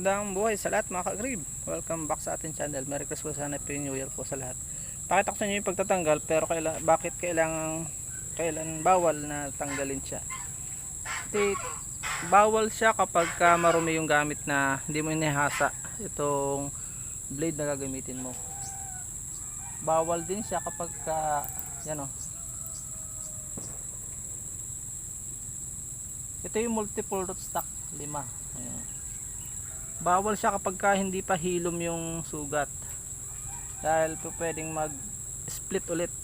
Magandang buhay sa lahat mga ka-grib. Welcome back sa ating channel. Merry Christmas and Happy New Year po sa lahat. Pakita ko sa inyo yung pagtatanggal, pero bakit kailan bawal na tanggalin siya. Bawal siya kapag marumi yung gamit na hindi mo inihasa itong blade na gagamitin mo. Bawal din siya kapag yan o. Ito yung multiple rootstock 5. Ayan. Bawal siya kapag hindi pa hilom yung sugat, dahil po pwedeng mag split ulit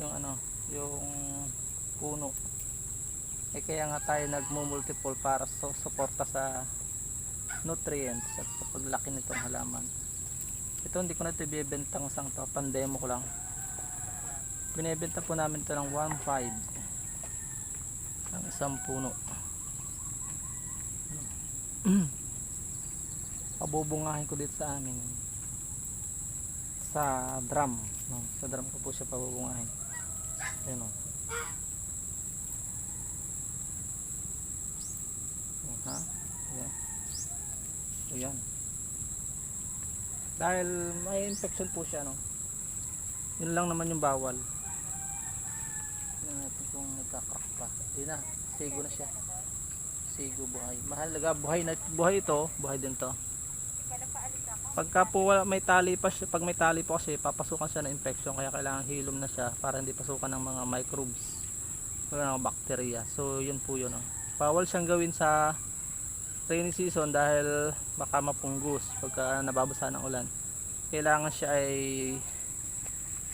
yung puno. Kaya nga tayo nagmo-multiple para suporta sa nutrients at sa paglaki nitong halaman. Ito hindi ko na ito ibibentang isang to, pandemo ko lang. Binibenta po namin ito ng 1.5 ang isang puno. Pabubungahin ko dito sa amin sa drum, sa drum ko po siya pabubungahin. Ayan o. Ha? Ayan. Ayan. Dahil may infection po siya, no? Yun lang naman yung bawal. Tingnan natin kung nagkakrak pa. Hindi na, sigo na siya. Sigo buhay. Mahalaga buhay ito, buhay din to. Pagka po may tali pa siya, pag may tali po kasi papasukan siya ng infection, kaya kailangan hilom na siya para hindi pasukan ng mga microbes, mga bacteria. So yun po yun. Bawal siyang gawin sa rainy season dahil baka mapunggus pagka nababasa ng ulan. Kailangan siya ay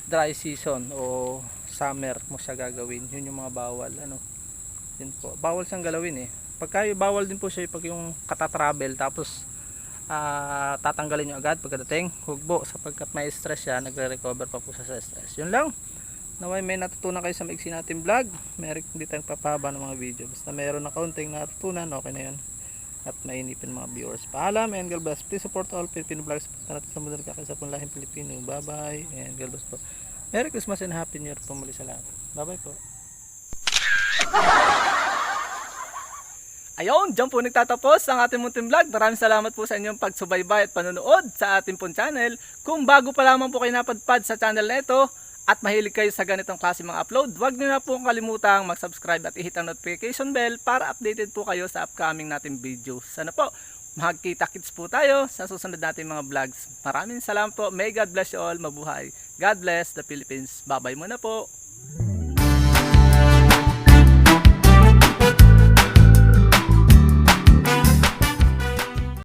dry season o summer mo siya gagawin. Yun yung mga bawal. Yun po. Bawal siyang galawin eh. Pagka bawal din po siya pag yung katatravel tapos tatanggalin nyo agad pagkadating. Huwag po, sapagkat may stress siya, nagre-recover pa po siya sa stress. Yun lang. Naway may natutunan kayo sa maiksi natin vlog. Hindi tayong papahaba ng mga video. Basta mayroon na kaunting natutunan, okay na yun. At mainipin mga viewers. Paalam and God bless. Please support all Filipino vlogs. Punta natin sa mundang kakasapang lahing Pilipino. Bye bye and God bless po. Merry Christmas and Happy New Year po muli sa lahat. Bye bye po. Ayun, dyan po nagtatapos ang ating munting vlog. Maraming salamat po sa inyong pagsubaybay at panonood sa ating pong channel. Kung bago pa lamang po kayo napadpad sa channel na ito at mahilig kayo sa ganitong klase mga upload, huwag niyo na po kalimutang mag-subscribe at i-hit ang notification bell para updated po kayo sa upcoming nating videos. Sana po, magkita-kits po tayo sa susunod nating mga vlogs. Maraming salamat po. May God bless you all. Mabuhay. God bless the Philippines. Bye-bye muna po.